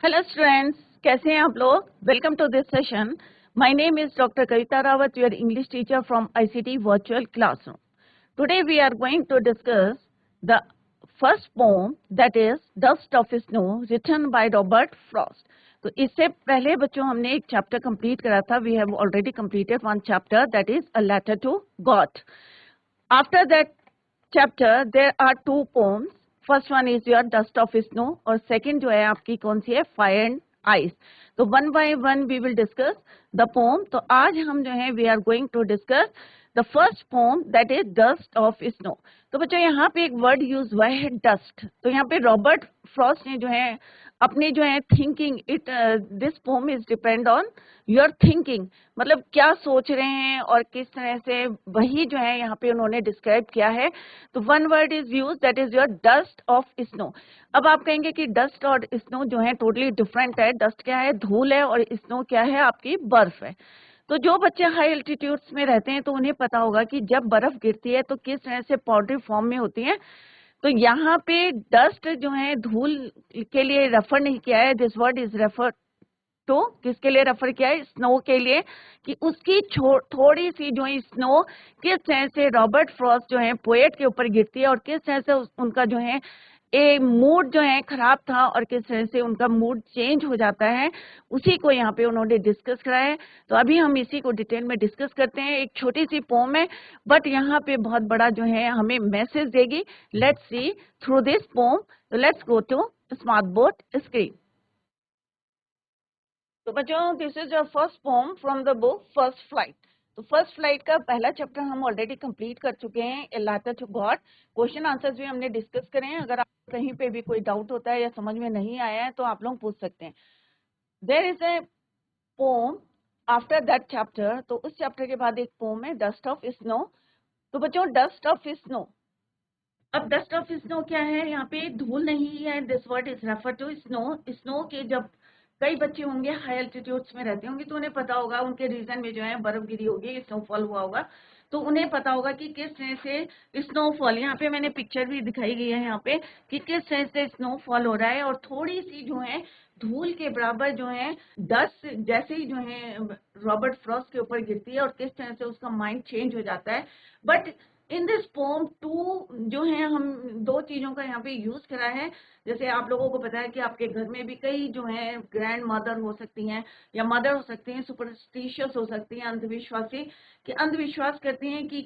Hello students, कैसे हैं आप लोग। Welcome to this session. My name is doctor Kavita Rawat, your English teacher from ICT virtual classroom. Today we are going to discuss the first poem that is dust of snow written by Robert Frost. तो इससे पहले बच्चों हमने एक chapter complete करा था। We have already completed one chapter that is a letter to God. After that chapter there are two poems. First one is your dust of snow और second जो है आपकी कौन सी है, फायर एंड आइस। तो one by one we will discuss the poem. तो आज हम जो है we are going to discuss the first poem that is dust of snow. तो बच्चों यहाँ पे एक वर्ड यूज हुआ है डस्ट। तो यहाँ पे रॉबर्ट फ्रॉस्ट ने जो है अपनी जो है thinking, it this pome is depend on your thinking, मतलब क्या सोच रहे हैं और किस तरह से, वही जो है यहाँ पे उन्होंने डिस्क्राइब किया है। तो one word is use that is your dust of snow. अब आप कहेंगे कि डस्ट और स्नो जो है टोटली डिफरेंट है। डस्ट क्या है, धूल है, और स्नो क्या है, आपकी बर्फ है। तो जो बच्चे हाई एल्टीट्यूड्स में रहते हैं तो उन्हें पता होगा कि जब बर्फ गिरती है तो किस तरह से पाउडरी फॉर्म में होती है। तो यहाँ पे डस्ट जो है धूल के लिए रेफर नहीं किया है। दिस वर्ड इज रेफर तो किसके लिए रेफर किया है, स्नो के लिए, कि उसकी थोड़ी सी जो है स्नो किस तरह से रॉबर्ट फ्रॉस्ट जो है पोएट के ऊपर गिरती है और किस तरह से उनका जो है मूड जो है खराब था और किस तरह से उनका मूड चेंज हो जाता है, उसी को यहाँ पे उन्होंने डिस्कस करा है। तो अभी हम इसी को डिटेल में डिस्कस करते हैं। एक छोटी सी पोम है बट यहाँ पे बहुत बड़ा जो है हमें मैसेज देगी। Let's see through this poem. तो let's go to smart board screen. तो बच्चों this is your first poem from the book first flight. तो फर्स्ट फ्लाइट का पहला चैप्टर हम ऑलरेडी कंप्लीट कर चुके हैं, a letter to God. Question answers भी हमने डिस्कस करे हैं। अगर आप कहीं पे भी कोई डाउट होता है या समझ में नहीं आया है तो आप लोग पूछ सकते हैं। There is a poem after that chapter. तो उस चैप्टर के बाद एक पोम है डस्ट ऑफ स्नो। तो बच्चों डस्ट ऑफ स्नो, अब डस्ट ऑफ स्नो क्या है, यहाँ पे धूल नहीं है। This word is refer to snow. Snow के जब कई बच्चे होंगे हाई एल्टीट्यूड्स में रहते होंगे तो उन्हें पता होगा, उनके रीजन में जो है बर्फ गिरी होगी, स्नोफॉल हुआ होगा, तो उन्हें पता होगा कि किस तरह से स्नोफॉल, यहाँ पे मैंने पिक्चर भी दिखाई गई है यहाँ पे कि किस तरह से स्नोफॉल हो रहा है। और थोड़ी सी जो है धूल के बराबर जो है डस्ट जैसे ही जो है रॉबर्ट फ्रॉस्ट के ऊपर गिरती है और किस तरह से उसका माइंड चेंज हो जाता है। But in this poem too जो है हम दो चीजों का यहाँ पे यूज करा है। जैसे आप लोगों को पता है कि आपके घर में भी कई जो है ग्रैंड मदर हो सकती हैं या मदर हो सकती हैं, सुपरस्टिशियस हो सकती हैं, अंधविश्वासी, कि अंधविश्वास करती हैं कि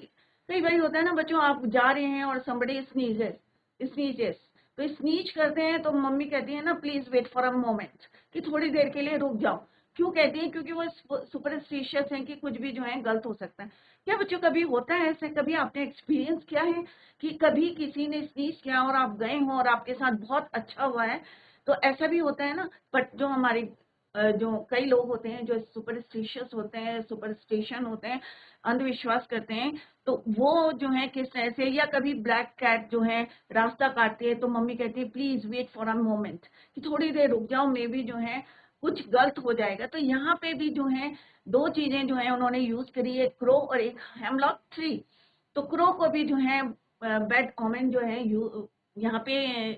कई बार होता है ना बच्चों, आप जा रहे हैं और somebody sneezes, तो स्नीज करते हैं तो मम्मी कहती है ना please wait for a moment, कि थोड़ी देर के लिए रुक जाओ। क्यों कहती है, क्योंकि वो सुपरस्टिशियस हैं कि कुछ भी जो है गलत हो सकता है। क्या बच्चों कभी होता है ऐसे, कभी आपने एक्सपीरियंस किया है कि कभी किसी ने स्नीज किया और आप गए हो और आपके साथ बहुत अच्छा हुआ है। तो ऐसा भी होता है ना। बट जो हमारे जो कई लोग होते हैं जो सुपरस्टिशियस होते हैं, सुपरस्टिशन होते हैं, अंधविश्वास करते हैं, तो वो जो है किस तरह से, या कभी ब्लैक कैट जो है रास्ता काटती है तो मम्मी कहती है please wait for a moment, कि थोड़ी देर रुक जाओ, मे बी जो है कुछ गलत हो जाएगा। तो यहाँ पे भी जो है दो चीजें जो है उन्होंने यूज करी, एक क्रो और एक हेमलॉक ट्री। तो क्रो को भी जो है बैड ओमेन जो है यहाँ पे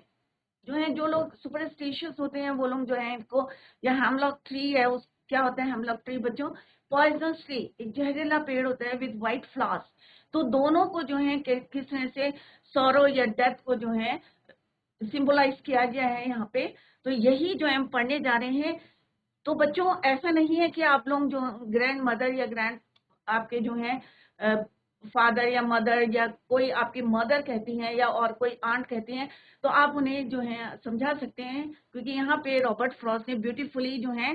जो है जो लोग सुपरस्टिशियस होते हैं वो लोग जो है इनको, या हेमलॉक ट्री है, उस क्या होता है हेमलॉक ट्री बच्चों, पॉइजनस ट्री, एक जहरीला पेड़ होता है विद वाइट फ्लावर्स। तो दोनों को जो है किस तरह से सौरो या डेथ को जो है सिंबलाइज किया गया है यहाँ पे। तो यही जो है हम पढ़ने जा रहे हैं। तो बच्चों ऐसा नहीं है कि आप लोग जो ग्रैंड मदर या ग्रैंड आपके जो है फादर या मदर या कोई आपकी मदर कहती हैं या और कोई आंट कहती हैं तो आप उन्हें जो है समझा सकते हैं, क्योंकि यहाँ पे रॉबर्ट फ्रॉस्ट ने ब्यूटीफुली जो है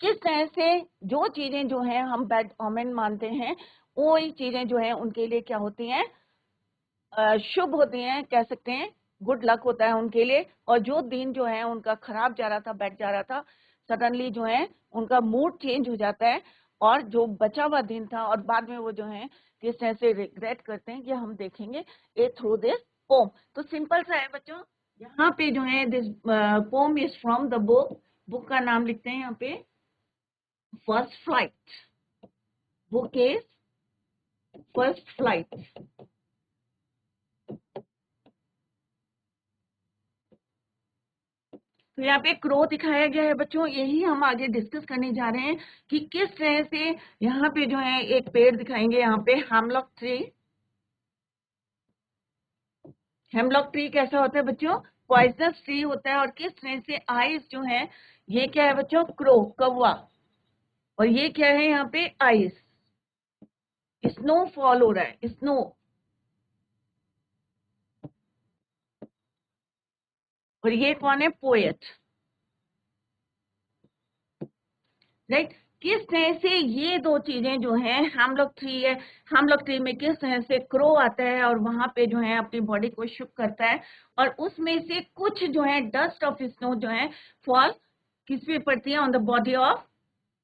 किस तरह से जो चीजें जो है हम बैड ओमेन मानते हैं वही चीजें जो है उनके लिए क्या होती हैं, शुभ होती हैं, कह सकते हैं गुड लक होता है उनके लिए। और जो दिन जो है उनका खराब जा रहा था, बैठ जा रहा था, सडनली जो है उनका मूड चेंज हो जाता है और जो बचा हुआ दिन था और बाद में वो जो है किस तरह से रिग्रेट करते हैं, ये हम देखेंगे ए थ्रू दिस पोम। तो सिंपल सा है बच्चों, यहाँ पे जो है this pome is from the book, book का नाम लिखते हैं यहाँ पे first flight. Book is first flight. तो यहाँ पे क्रो दिखाया गया है बच्चों, यही हम आगे डिस्कस करने जा रहे हैं कि किस तरह से यहाँ पे जो है एक पेड़ दिखाएंगे, यहाँ पे हेमलॉक ट्री। हेमलॉक ट्री कैसा होता है बच्चों? पॉइजनस ट्री होता है। और किस तरह से आइस जो है, ये क्या है बच्चों? क्रो, कौवा। और ये क्या है यहाँ पे? आइस, स्नो फॉल हो रहा है, स्नो। और ये कौन है? Poet, right. किस तरह से ये दो चीजें जो हैं, हेमलॉक ट्री है, हेमलॉक ट्री में किस तरह से क्रो आता है और वहां पे जो है अपनी बॉडी को शुक करता है, और उसमें से कुछ जो है डस्ट ऑफ स्नो जो है फॉल किस पे पड़ती है? On the body of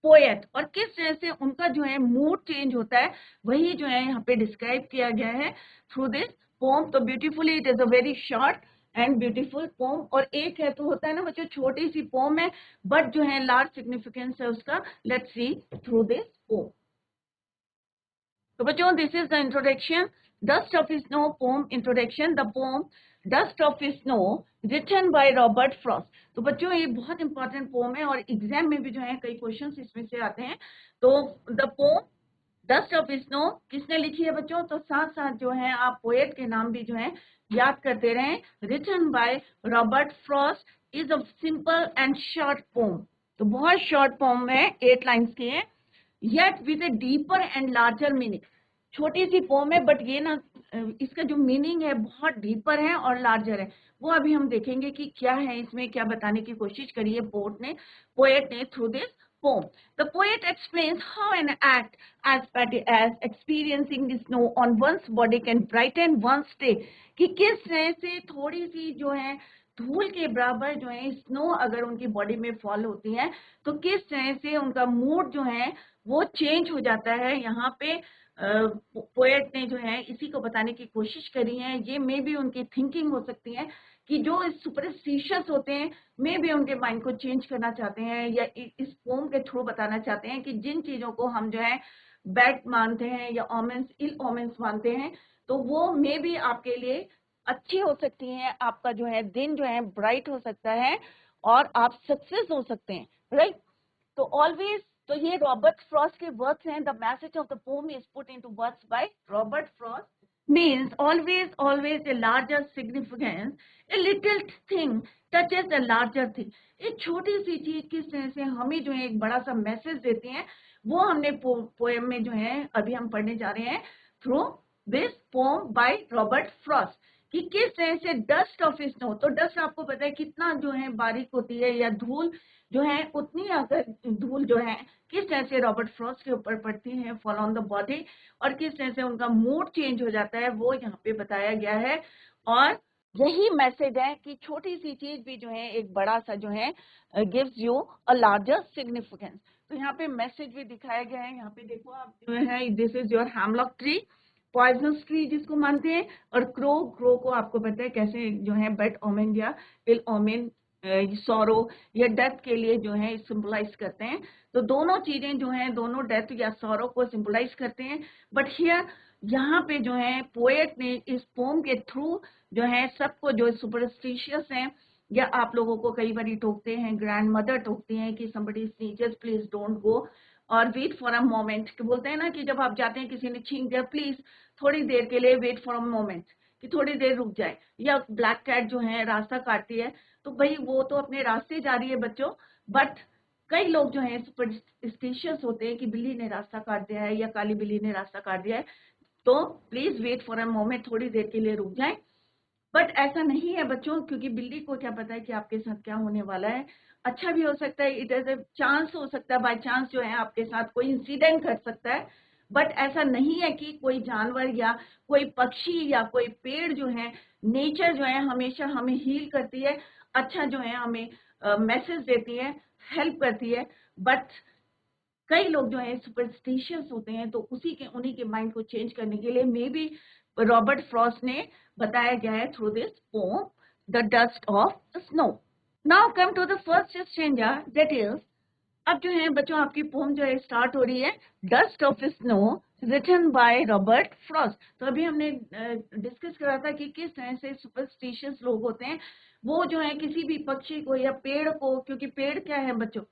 poet. और किस तरह से उनका जो है मूड चेंज होता है, वही जो है यहाँ पे डिस्क्राइब किया गया है थ्रू दिस पोम। तो beautifully, it is a very short and beautiful poem. और एक है तो होता है ना बच्चों, छोटी सी पोम है बट जो है लार्ज सिग्निफिकेंस है उसका। Let's see through this poem. तो बच्चों, this is the introduction, dust of snow poem introduction. The poem dust of snow written by Robert Frost. तो बच्चों, ये बहुत इंपॉर्टेंट पोम है और एग्जाम में भी जो है कई क्वेश्चंस इसमें से आते हैं। तो the poem dust of snow किसने लिखी है बच्चों? तो साथ साथ जो है आप पोएट के नाम भी जो है याद करते रहें। Written by Robert Frost, is a simple and short poem. तो बहुत शॉर्ट पोम है, 8 लाइन्स की है, yet with a deeper and larger meaning. छोटी सी पोम है बट ये ना, इसका जो मीनिंग है बहुत डीपर है और लार्जर है। वो अभी हम देखेंगे कि क्या है इसमें, क्या बताने की कोशिश करी है पोएट ने through this poem. The poet explains how an act as petty as experiencing the snow on one's body can brighten one's day. कि किस तरह से थोड़ी सी जो है धूल के बराबर जो है स्नो अगर उनकी बॉडी में फॉल होती है तो किस तरह से उनका मूड जो है वो चेंज हो जाता है। यहाँ पे पोएट ने जो है इसी को बताने की कोशिश करी है। ये मे भी उनकी थिंकिंग हो सकती है कि जो सुपरस्टिशियस होते हैं मे भी उनके माइंड को चेंज करना चाहते हैं, या इस पोम के थ्रू बताना चाहते हैं कि जिन चीजों को हम जो है बैड मानते हैं या ओमेंस, इल ओमेंस मानते हैं, तो वो मे भी आपके लिए अच्छी हो सकती हैं। आपका जो है दिन जो है ब्राइट हो सकता है और आप सक्सेस हो सकते हैं, राइट। तो ऑलवेज, तो ये रॉबर्ट फ्रॉस्ट के वर्ड्स हैं। The message of the pome is put into words by Robert Frost. means always a larger significance. A little thing touches a larger thing. एक छोटी सी चीज किस तरह से हमें जो है एक बड़ा सा मैसेज देती है, वो हमने पोएम में जो है अभी हम पढ़ने जा रहे हैं through this pome by Robert Frost. कि किस तरह से डस्ट ऑफ स्नो, तो डस्ट आपको पता है कितना जो है बारीक होती है, या धूल जो है उतनी अगर धूल जो है किस तरह से रॉबर्ट फ्रॉस्ट के ऊपर पड़ती है, फॉल ऑन द बॉडी, और किस तरह से उनका मूड चेंज हो जाता है, वो यहाँ पे बताया गया है। और यही मैसेज है कि छोटी सी चीज भी जो है एक बड़ा सा जो है gives you a larger significance. तो यहाँ पे मैसेज भी दिखाया गया है। यहाँ पे देखो आप जो है, this is your hemlock tree, poisonous tree जिसको मानते हैं। और क्रो को आपको पता है कैसे जो है बैड ओमेन या इल ओमेन, सॉरो या डेथ के लिए जो है सिंबलाइज करते हैं। तो दोनों चीजें जो हैं, दोनों डेथ या सॉरो को सिंबलाइज करते हैं। बट हियर यहाँ पे जो है पोएट ने इस पोम के थ्रू जो है सबको, जो सुपरस्टिशियस हैं या आप लोगों को कई बार टोकते हैं, ग्रैंड मदर टोकती हैं कि somebody sneezes please don't go, और वेट फॉर अ मोमेंट, बोलते हैं ना कि जब आप जाते हैं किसी ने छींक दिया, प्लीज थोड़ी देर के लिए वेट फॉर अ मोमेंट, कि थोड़ी देर रुक जाए। या ब्लैक कैट जो है रास्ता काटती है, तो भाई वो तो अपने रास्ते जा रही है बच्चों, बट कई लोग जो है सुपरस्टिशियस होते हैं कि बिल्ली ने रास्ता काट दिया है या काली बिल्ली ने रास्ता काट दिया है, तो please wait for a moment, थोड़ी देर के लिए रुक जाए। बट ऐसा नहीं है बच्चों, क्योंकि बिल्ली को क्या पता है कि आपके साथ क्या होने वाला है। अच्छा भी हो सकता है, इट इज अ चांस हो सकता है, बाय चांस जो है आपके साथ कोई इंसिडेंट घट सकता है। बट ऐसा नहीं है कि कोई जानवर या कोई पक्षी या कोई पेड़ जो है, नेचर जो है हमेशा हमें हील करती है, अच्छा जो है हमें मैसेज देती है, हेल्प करती है। बट कई लोग जो है सुपरस्टिशियस होते हैं, तो उन्हीं के माइंड को चेंज करने के लिए मे बी रॉबर्ट फ्रॉस्ट ने बताया गया है through this poem, the dust of snow. Now come to the first stranger, that is, अब जो है बच्चों आपकी पोम जो है स्टार्ट हो रही है, dust of snow written by Robert Frost. तो अभी हमने डिस्कस करा था कि किस तरह से सुपरस्टिशियस लोग होते हैं वो जो है किसी भी पक्षी को या पेड़ को, क्योंकि पेड़ क्या है बच्चों,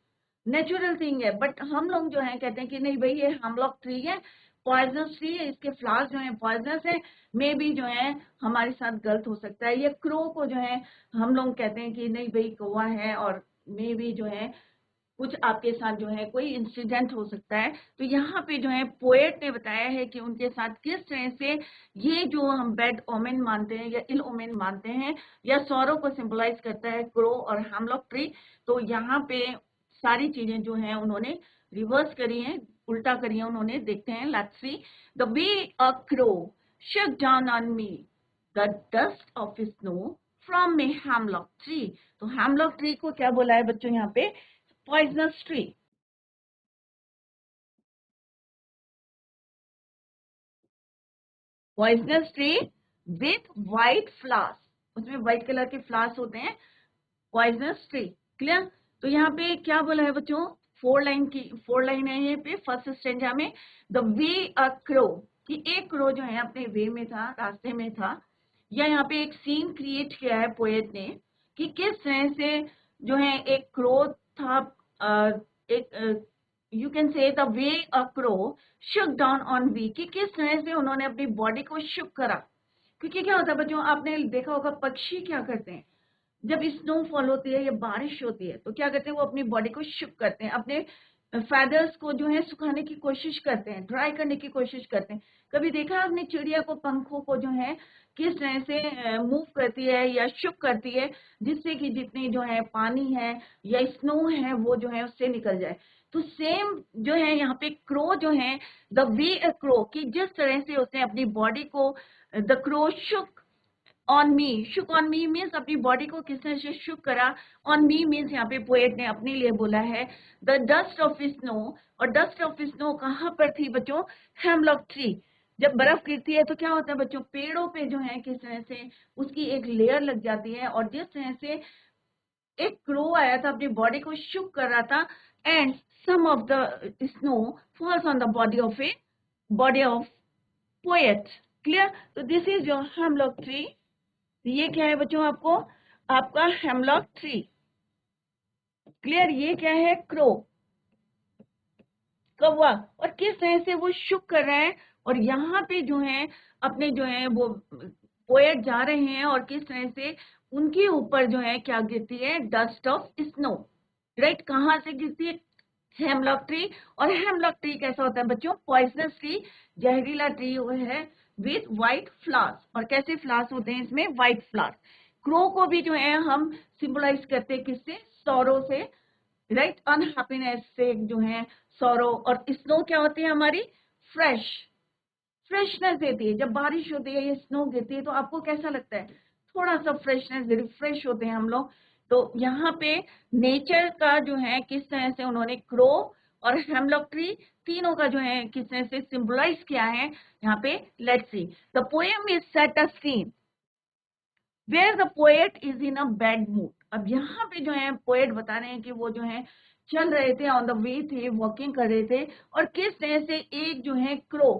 नेचुरल थिंग है, बट हम लोग जो है कहते हैं कि नहीं भाई ये हेमलॉक ट्री है, पॉइजनस ट्री है, इसके फ्लावर्स जो है पॉइजनस है, मे भी जो है हमारे साथ गलत हो सकता है। ये क्रो को जो है हम लोग कहते हैं कि नहीं भाई कौवा है, और मे भी जो है कुछ आपके साथ जो है कोई इंसिडेंट हो सकता है। तो यहाँ पे जो है पोएट ने बताया है कि उनके साथ किस तरह से ये जो हम बैड ओमेन मानते हैं या इल ओमेन मानते हैं या सौरों को सिंबलाइज करता है क्रो और हेमलॉक ट्री, तो यहाँ पे सारी चीजें जो है उन्होंने रिवर्स करी हैं, उल्टा करी है उन्होंने। देखते हैं, let's see. The way a crow shook down on me the dust of snow from a hemlock tree। तो हेमलॉक ट्री को क्या बोला है बच्चों यहाँ पे, poisonous tree. Poisonous tree with white flowers, उसमें व्हाइट कलर के फ्लावर्स होते हैं, पॉइजनस ट्री। क्लियर? तो यहाँ पे क्या बोला है बच्चों, 4 लाइन है यहाँ पे फर्स्ट स्टेंजा में। द वे अ क्रो, कि एक क्रो जो है अपने वे में था, रास्ते में था, या यहाँ पे एक सीन क्रिएट किया है पोएट ने कि किस तरह से जो है एक क्रो था, एक you can say the way a crow shook down on we, कि किस तरह से उन्होंने अपनी बॉडी को शुक करा। क्योंकि क्या होता है बच्चों, आपने देखा होगा पक्षी क्या करते हैं, जब स्नोफॉल होती है या बारिश होती है तो क्या करते हैं, वो अपनी बॉडी को शुक करते हैं, अपने फेदर्स को जो है सुखाने की कोशिश करते हैं, ड्राई करने की कोशिश करते हैं। कभी देखा आपने चिड़िया को, पंखों को जो है किस तरह से मूव करती है या शुक करती है, जिससे कि जितनी जो है पानी है या स्नो है वो जो है उससे निकल जाए। तो सेम जो है यहाँ पे क्रो जो है, द वे अ क्रो, कि जिस तरह से उसने अपनी बॉडी को, the crow shook on me, shook on me means अपनी बॉडी को किस तरह से शुक करा, ऑन मी मीन्स यहाँ पे पोएट ने अपने लिए बोला है द डस्ट ऑफ स्नो। और डस्ट ऑफ स्नो कहाँ पर थी बच्चों, हेमलॉक ट्री। जब बर्फ गिरती है तो क्या होता है बच्चों, पेड़ों पे जो है किस तरह से उसकी एक लेयर लग जाती है, और जिस तरह से एक क्रो आया था अपनी बॉडी को शुक कर रहा था, and some of the snow falls on the body of poet. Clear? तो this is your hemlock tree. ये क्या है बच्चों, आपको आपका हेमलॉक ट्री। क्लियर? ये क्या है, क्रो, कौवा, और किस तरह से वो शुक कर रहा है, और यहाँ पे जो है अपने जो है वो पोएट जा रहे हैं, और किस तरह से उनके ऊपर जो है क्या गिरती है, डस्ट ऑफ स्नो। राइट? कहाँ से गिरती है, हेमलॉक ट्री। और हेमलॉक ट्री कैसा होता है बच्चों, पॉइजनस ट्री, जहरीला ट्री है, विथ व्हाइट फ्लावर्स। और कैसे फ्लावर्स होते हैं इसमें, व्हाइट फ्लावर्स। क्रो को भी जो है हम सिंबलाइज करते हैं किससे, सौरों से, राइट, अनहैप्पीनेस से जो है सौरो। और स्नो क्या होती है हमारी, फ्रेशनेस देती है। जब बारिश होती है या स्नो गिरती है तो आपको कैसा लगता है, थोड़ा सा फ्रेशनेस, रिफ्रेश होते हैं हम लोग। तो यहाँ पे नेचर का जो है किस तरह से उन्होंने क्रो और हेमलॉक ट्री तीनों का जो है किस तरह से सिंबलाइज किया है यहाँ पे। Let's see, the poem is set a scene where the poet is in a bad mood. अब यहाँ पे जो है पोएट बता रहे हैं कि वो जो है चल रहे थे, ऑन द वे थे, वॉकिंग कर रहे थे, और किस तरह से एक जो है crow,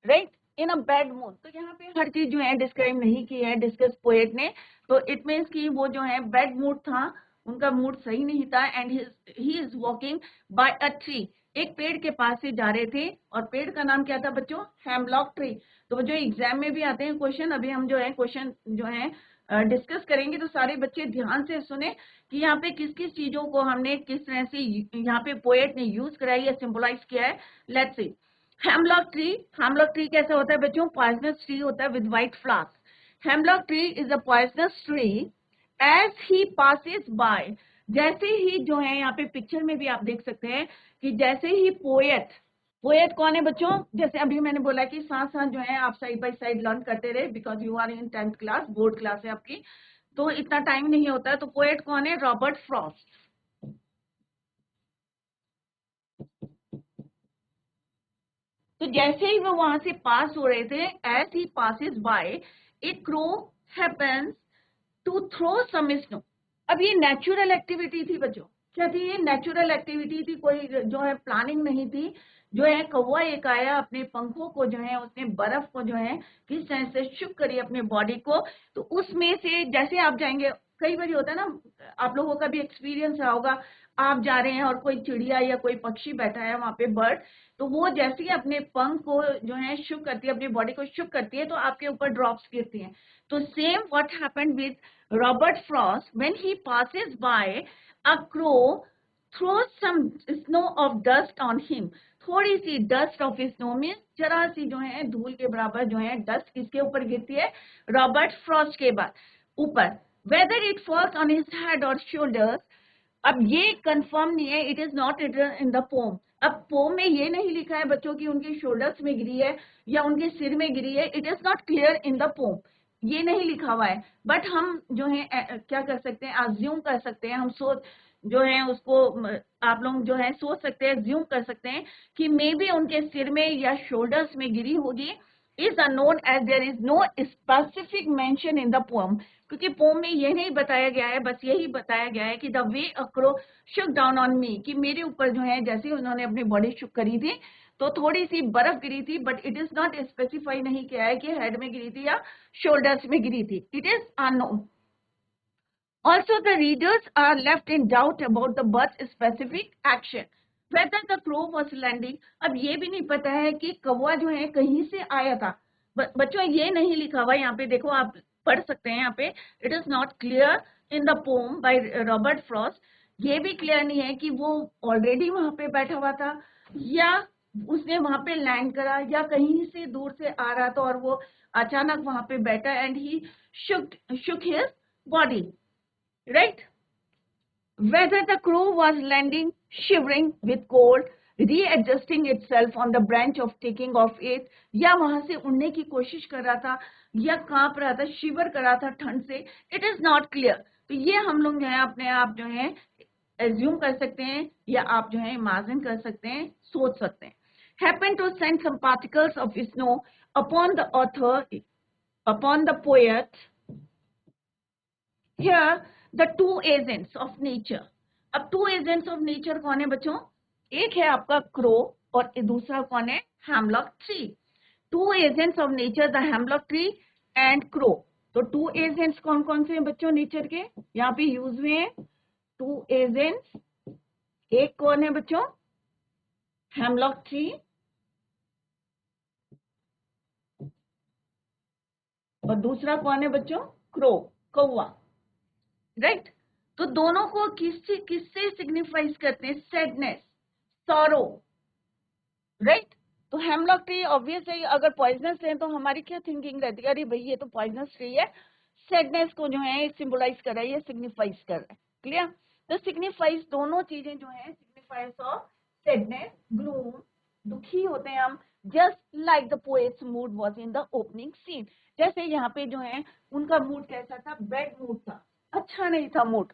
right, in a bad mood. तो यहाँ पे हर चीज जो है डिस्क्राइब नहीं की है डिस्कस पोएट ने, तो इट मीन्स कि वो जो है बैड मूड था, उनका मूड सही नहीं था, and he is walking by a tree, एक पेड़ के पास से जा रहे थे, और पेड़ का नाम क्या था बच्चों, हेमलॉक ट्री। तो जो एग्जाम में भी आते हैं क्वेश्चन, अभी हम जो है क्वेश्चन जो है डिस्कस करेंगे, तो सारे बच्चे ध्यान से सुने कि यहाँ पे किस किस चीजों को हमने किस तरह से यहाँ पे पोएट ने यूज कराई या सिंबलाइज किया है। Let's see, hemlock tree, hemlock tree कैसा होता है बच्चों, पॉइजनस ट्री होता है with white flowers. Hemlock tree is a poisonous tree as he passes by, जैसे ही जो है यहाँ पे पिक्चर में भी आप देख सकते हैं कि जैसे ही पोएट, पोएट कौन है बच्चों, जैसे अभी मैंने बोला कि साथ साथ जो है आप साइड बाय साइड लर्न करते रहे, because you are in 10th class, board class है आपकी, तो इतना टाइम नहीं होता है। तो पोएट कौन है, रॉबर्ट फ्रॉस्ट। तो जैसे ही वो वहां से पास हो रहे थे, as he passes by a crow happens to throw some snow. अब ये नेचुरल एक्टिविटी थी बच्चों, क्या थी ये, नेचुरल एक्टिविटी थी, कोई जो है प्लानिंग नहीं थी। जो है कौवा एक आया, अपने पंखों को जो है उसने बर्फ को जो है किस तरह से शुक करी अपने बॉडी को, तो उसमें से जैसे आप जाएंगे कई बार होता है ना, आप लोगों का भी एक्सपीरियंस रहा होगा, आप जा रहे हैं और कोई चिड़िया या कोई पक्षी बैठा है वहां पे, बर्ड, तो वो जैसे ही अपने पंख को जो है शुक करती है, अपनी बॉडी को शुक करती है, तो आपके ऊपर ड्रॉप्स गिरती हैं। तो same what happened with Robert Frost when he passes by a crow throws some snow of dust on him. थोड़ी सी डस्ट ऑफ स्नो में जरा सी जो है धूल के बराबर जो है डस्ट किसके ऊपर गिरती है, रॉबर्ट फ्रॉस्ट के बाद ऊपर। Whether it falls on his head और शोल्डर्स, अब ये कंफर्म नहीं है, it is not written in the poem. अब पोम में ये नहीं लिखा है बच्चों की उनके शोल्डर्स में गिरी है या उनके सिर में गिरी है, it is not clear in the pome, ये नहीं लिखा हुआ है। बट हम जो है क्या कर सकते हैं, अज्यूम कर सकते हैं, हम सोच जो है उसको आप लोग जो है सोच सकते हैं, ज्यूम कर सकते हैं कि मे बी उनके सिर में या शोल्डर्स में गिरी होगी। Is unknown as there is no specific mention in the poem, क्योंकि पोम में ये नहीं बताया गया है, बस यही बताया गया है कि the way a crow shook down on me, कि मेरे ऊपर जो है जैसे उन्होंने अपनी बॉडी शुक करी थी तो थोड़ी सी बर्फ गिरी थी, but it is not specify नहीं किया है कि हेड में गिरी थी या शोल्डर्स में गिरी थी, it is unknown. Also, the readers are left in doubt about the bird's specific action. Whether the crow was landing, अब ये भी नहीं पता है कि कौवा जो है कहीं से आया था। बच्चों ये नहीं लिखा हुआ यहाँ पे, देखो आप पढ़ सकते हैं यहाँ पे, it is not clear in the poem by Robert Frost. ये भी क्लियर नहीं है कि वो ऑलरेडी वहां पे बैठा हुआ था या उसने वहां पे लैंड करा या कहीं से दूर से आ रहा था और वो अचानक वहां पे बैठा and he shook his body, right? Whether the crow was landing, shivering with cold, readjusting itself on the branch of taking off it, या वहां से उड़ने की कोशिश कर रहा था या कांप रहा था, शिवर कर रहा था ठंड से, इट इज नॉट क्लियर। तो ये हम लोग जो है अपने आप जो है एज्यूम कर सकते हैं या आप जो है इमेजिन कर सकते हैं, सोच सकते हैं। Happen to send some particles of snow upon the author, upon the poet. Here the two agents of nature. अब टू एजेंट्स ऑफ नेचर कौन है बच्चों, एक है आपका क्रो और दूसरा कौन है, hemlock tree. Two agents of nature, the hemlock tree and crow. तो टू एजेंट्स कौन कौन से हैं बच्चों नेचर के, यहाँ पे यूज हुए हैं टू एजेंट्स। एक कौन है बच्चों, हेमलॉक ट्री, और दूसरा कौन है बच्चों, क्रो, कौवा, राइट। तो दोनों को किससे सिग्निफाइज करते हैं, सैडनेस, सॉरो, राइट। तो हेमलॉक ट्री ऑब्वियसली अगर पॉइजनस है तो हमारी क्या थिंकिंग रहती है, अरे भाई ये तो पॉइजनस ट्री है, सैडनेस को जो है सिंबलाइज कर रहा है, ये सिग्निफाइज कर रहा है, क्लियर। तो सिग्निफाइज दोनों चीजें जो है सिग्निफाइज ऑफ सैडनेस, ग्लूम, दुखी होते हैं हम, just like the poet's mood was in the opening scene. जैसे यहाँ पे जो है उनका मूड कैसा था, बैड मूड था, अच्छा नहीं था मूड।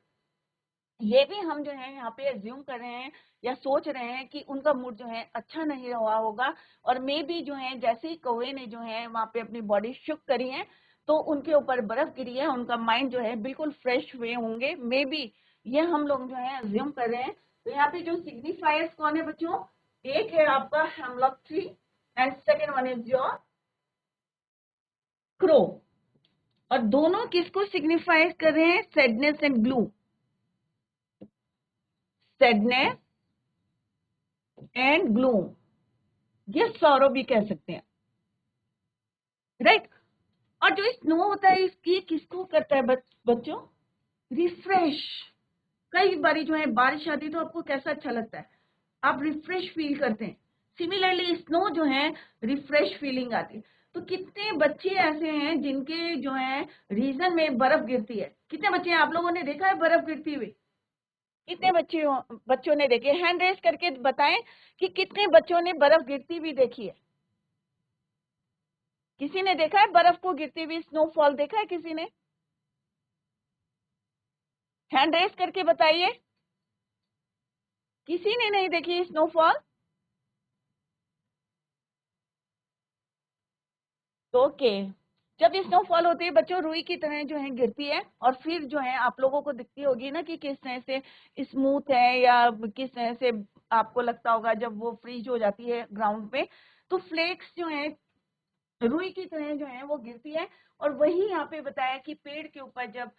ये भी हम जो है यहाँ पे एज्यूम कर रहे हैं या सोच रहे हैं कि उनका मूड जो है अच्छा नहीं हुआ होगा, और मे बी जो है जैसे ही कौवे ने जो है वहां पे अपनी बॉडी शुक करी है तो उनके ऊपर बर्फ गिरी है, उनका माइंड जो है बिल्कुल फ्रेश हुए होंगे, मे बी, ये हम लोग जो है एज्यूम कर रहे हैं। तो यहाँ पे जो सिग्निफायर्स कौन है बच्चों, एक है आपका hemlock tree and second one is your crow, और दोनों किसको सिग्निफाई कर रहे हैं, sadness and glue, sadness and gloom, ये सौरो भी कह सकते हैं, राइट। और जो स्नो होता है इसकी किसको करता है बच्चों, रिफ्रेश। कई बारी जो है बारिश आती है तो आपको कैसा अच्छा लगता है, आप रिफ्रेश फील करते हैं। सिमिलरली स्नो जो है रिफ्रेश फीलिंग आती है। तो कितने बच्चे ऐसे हैं जिनके जो है रीजन में बर्फ गिरती है, कितने बच्चे हैं आप लोगों ने देखा है बर्फ गिरती हुई, कितने बच्चों ने देखे, हैंड रेस करके बताएं कि कितने बच्चों ने बर्फ गिरती हुई देखी है। किसी ने देखा है बर्फ को गिरती हुई, स्नोफॉल देखा है किसी ने, हैंड रेस करके बताइए, किसी ने नहीं देखी स्नोफॉल। ओके, जब स्नोफॉल होती है बच्चों रुई की तरह जो है गिरती है, और फिर जो है आप लोगों को दिखती होगी ना कि किस तरह से स्मूथ है या किस तरह से आपको लगता होगा जब वो फ्रीज हो जाती है ग्राउंड पे, तो फ्लेक्स जो है रुई की तरह जो है वो गिरती है। और वही यहाँ पे बताया कि पेड़ के ऊपर जब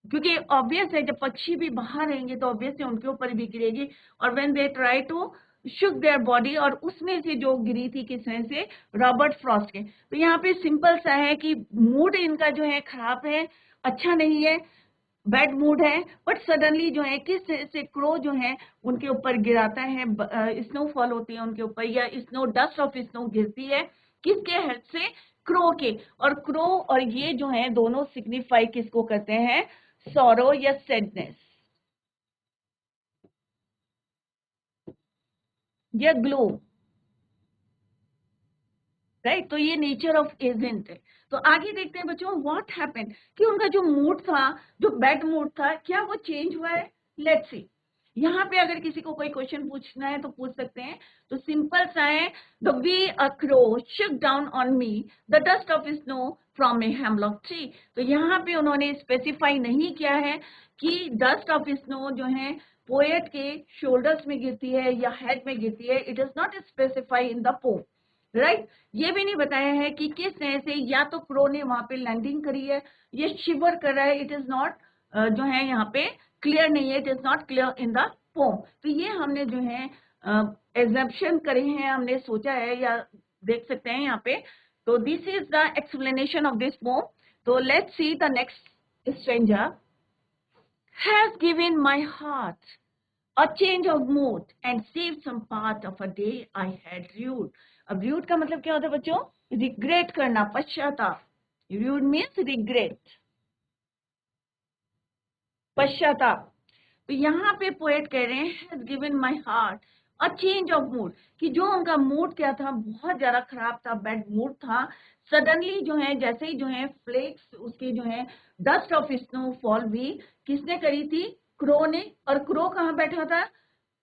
क्योंकि ऑब्वियस है जब पक्षी भी बाहर रहेंगे तो ऑब्वियस है उनके ऊपर भी गिरेगी। और when they try to shook their body, और उसमें से जो गिरी थी किसने से, रॉबर्ट फ्रॉस्ट के। तो यहाँ पे सिंपल सा है कि मूड इनका जो है खराब है, अच्छा नहीं है, बैड मूड है। बट सडनली जो है किस तरह से क्रो जो है उनके ऊपर गिराता है, स्नोफॉल होती है उनके ऊपर, या स्नो, डस्ट ऑफ स्नो गिरती है किसके हेल्प से, क्रो के। और क्रो और ये जो है दोनों सिग्निफाई किसको करते हैं, सॉरो या सैडनेस या ग्लो, राइट। तो ये नेचर ऑफ एजेंट है। तो आगे देखते हैं बच्चों व्हाट हैपेंड, कि उनका जो मूड था, जो बैड मूड था, क्या वो चेंज हुआ है। लेट्स सी। यहाँ पे अगर किसी को कोई क्वेश्चन पूछना है तो पूछ सकते हैं। तो सिंपल सा है, the way a crow shook down on me the dust of snow from a hemlock tree. तो यहाँ पे उन्होंने स्पेसिफाई नहीं किया है कि डस्ट ऑफ स्नो जो है पोएट के शोल्डर्स में गिरती है या हेड में गिरती है। It is not specify in the pome, right. ये भी नहीं बताया है कि किस तरह से या तो क्रो ने वहां पे लैंडिंग करी है, ये शिवर कर रहा है। इट इज नॉट जो है यहाँ पे क्लियर नहीं है, it is not clear in the poem. तो ये हमने जो है एग्जम्पशन करे हैं, हमने सोचा है, या देख सकते हैं यहाँ पे। तो this is the explanation of this poem. तो let's see the next stranger has given my heart a change of mood and saved some part of a day I had rued. अब rued का मतलब क्या होता है बच्चों, regret करना, पश्चाताप। rued means regret, पश्चाताप। तो यहाँ पे पोएट कह रहे हैं has given my heart a change of mood, कि जो उनका मूड क्या था, बहुत ज्यादा खराब था, बैड मूड था। सडनली जो है जैसे ही जो है फ्लेक्स उसके जो है डस्ट ऑफ स्नोफॉल भी किसने करी थी, क्रो ने। और क्रो कहाँ बैठा था,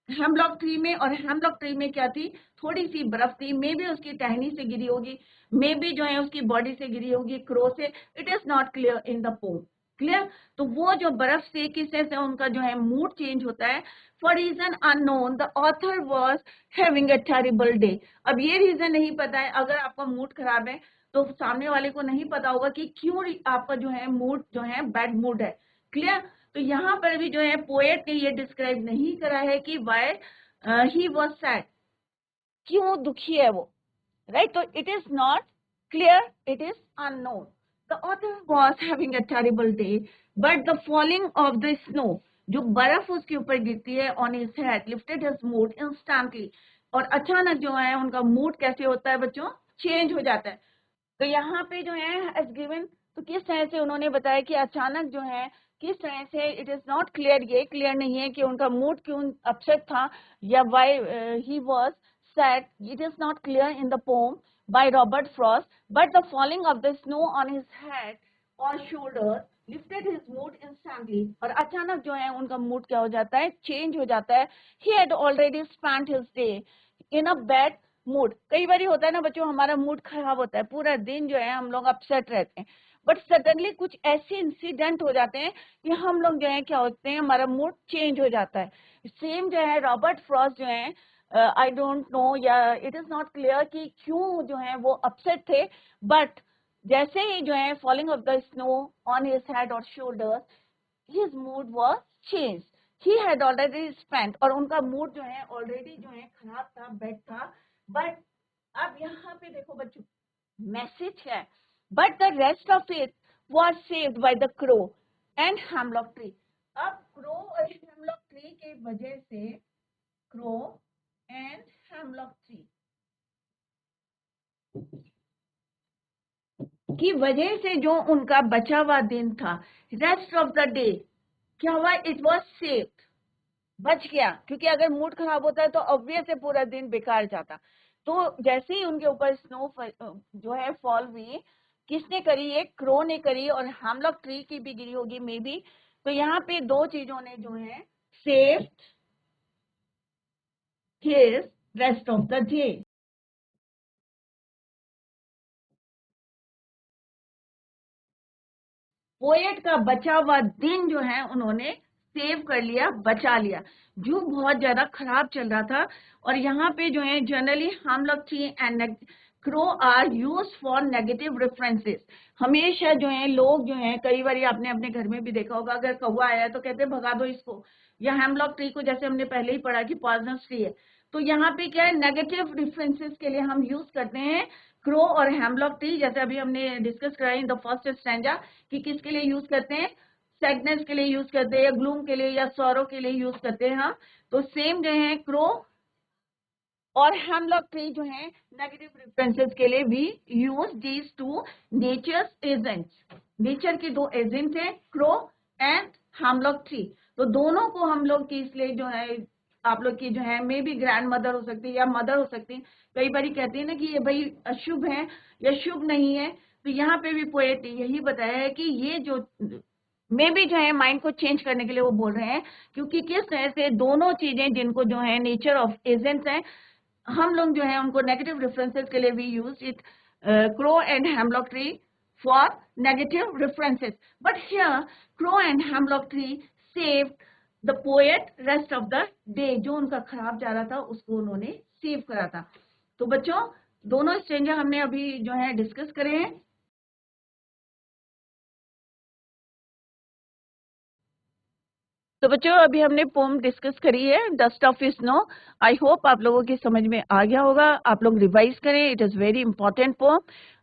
हेमलॉक ट्री में। और हेमलॉक ट्री में क्या थी, थोड़ी सी बर्फ थी, मे बी उसकी टहनी से गिरी होगी, मे बी जो है उसकी बॉडी से गिरी होगी, क्रो से। It is not clear in the pome, clear. तो वो जो बर्फ से किस तरह से उनका जो है मूड चेंज होता है, for reason unknown the author was having a terrible day. अब ये रीजन नहीं पता है, अगर आपका मूड खराब है तो सामने वाले को नहीं पता होगा कि क्यों आपका जो है मूड जो है बैड मूड है, क्लियर। तो यहाँ पर भी जो है पोएट ने ये डिस्क्राइब नहीं करा है कि वाई ही वॉज सैड, क्यों दुखी है वो, राइट। तो it is not clear, it is unknown. The author was having a terrible day but the falling of the snow, जो बर्फ उसके ऊपर गिरती है, on his head lifted his mood instantly. और अचानक जो है उनका मूड कैसे होता है बच्चों, चेंज हो जाता है। तो यहाँ पे जो है एज गिवन, तो किस तरह से उन्होंने बताया कि अचानक जो है किस तरह से, इट इज नॉट क्लियर, ये क्लियर नहीं है कि उनका मूड क्यों अपसेट था या why he was sad. It is not clear in the poem by Robert Frost, but the falling of the snow on his head और shoulder lifted his mood instantly. और अचानक जो है उनका मूड क्या हो जाता है, चेंज हो जाता है। ही had already spent his day in a bad mood. कई बार होता है ना बच्चों, हमारा मूड खराब होता है, पूरा दिन जो है हम लोग अपसेट रहते हैं, बट सडनली कुछ ऐसे इंसिडेंट हो जाते हैं कि हम लोग जो है क्या होते हैं, हमारा मूड चेंज हो जाता है। सेम जो है रॉबर्ट फ्रॉस्ट जो है, आई डोंट नो या इट इज नॉट क्लियर कि क्यों जो है वो अपसेट थे, बट जैसे ही जो है falling of the snow on his head और shoulders, his mood was change. He had already spent, और उनका मूड जो है ऑलरेडी जो है खराब था, बैड था। बट अब यहाँ पे देखो बच्चों, मैसेज है, but the rest of it was saved by the crow and hemlock tree. अब क्रो और हेमलॉक ट्री के वजह से, क्रो एंड हेमलॉक ट्री की वजह से जो उनका बचा हुआ दिन था, रेस्ट ऑफ द डे क्या हुआ, इट वाज सेव्ड, बच गया। क्योंकि अगर मूड खराब होता है तो ऑब्वियस है पूरा दिन बेकार जाता। तो जैसे ही उनके ऊपर स्नो जो है फॉल हुई, किसने करी, एक क्रो ने करी, और हेमलॉक ट्री की भी गिरी होगी मे बी। तो यहाँ पे दो चीजों ने जो है saved his rest of the day. Poet का बचा हुआ दिन जो है उन्होंने सेव कर लिया, बचा लिया, जो बहुत ज्यादा खराब चल रहा था। और यहाँ पे जो है जनरली हम लोग थी and crow are use for negative references. हमेशा जो है लोग जो है, कई बार आपने अपने घर में भी देखा होगा, अगर कौवा आया तो कहते हैं भगा दो इसको, या हेमलॉक ट्री को जैसे हमने पहले ही पढ़ा कि पॉइजनस ट्री है। तो यहाँ पे क्या है, नेगेटिव रेफरेंसेस के लिए हम यूज करते हैं क्रो और हेमलॉक ट्री। जैसे अभी हमने डिस्कस करा इन द फर्स्ट स्टैंजा कि किसके लिए यूज करते हैं, सैडनेस के लिए यूज करते हैं, या ग्लूम के लिए, या सॉरो के लिए यूज करते हैं हम। तो सेम जो है क्रो और हेमलॉक ट्री जो है नेगेटिव रेफरेंसेस के लिए भी use these two nature's agents. Nature के दो एजेंट्स हैं, क्रो एंड हेमलॉक ट्री। तो दोनों को हम लोग की इसलिए जो है, आप लोग की जो है मे बी ग्रैंड मदर हो सकती है या मदर हो सकती है। कई बार कहती है ना कि ये भाई अशुभ है या शुभ नहीं है। तो यहाँ पे भी पोएट यही बताया है कि ये जो मे बी जो है माइंड को चेंज करने के लिए वो बोल रहे हैं, क्योंकि किस तरह से दोनों चीजें जिनको जो है नेचर ऑफ एजेंट्स हैं, हम लोग जो है उनको नेगेटिव रेफरेंसेस के लिए भी use it crow and hemlock tree for negative references. But here crow and hemlock tree save the poet rest of the day. जो उनका खराब जा रहा था उसको उन्होंने सेव करा था। तो बच्चों दोनों स्ट्रेंजर हमने अभी जो है डिस्कस करे हैं। तो बच्चों अभी हमने पोम डिस्कस करी है, dust of snow. I hope आप लोगों की समझ में आ गया होगा। आप लोग रिवाइज करें, it is very important poem.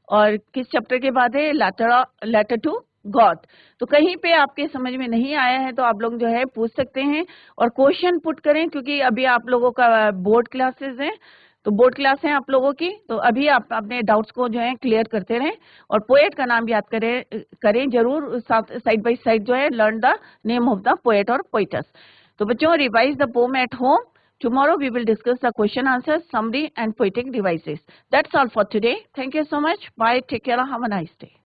और किस चैप्टर के बाद है, लेटर टू गॉड। तो कहीं पे आपके समझ में नहीं आया है तो आप लोग जो है पूछ सकते हैं और क्वेश्चन पुट करें, क्योंकि अभी आप लोगों का बोर्ड क्लासेस हैं, तो बोर्ड क्लास है आप लोगों की। तो अभी आप अपने डाउट्स को जो है क्लियर करते रहें और पोएट का नाम याद करें जरूर, साइड बाय साइड जो है learn the name of the poet और पोएटस। तो बच्चों revise the pome at home. Tomorrow we will discuss the question answers, summary and poetic devices. That's all for today. Thank you so much. Bye. Take care. Have a nice day.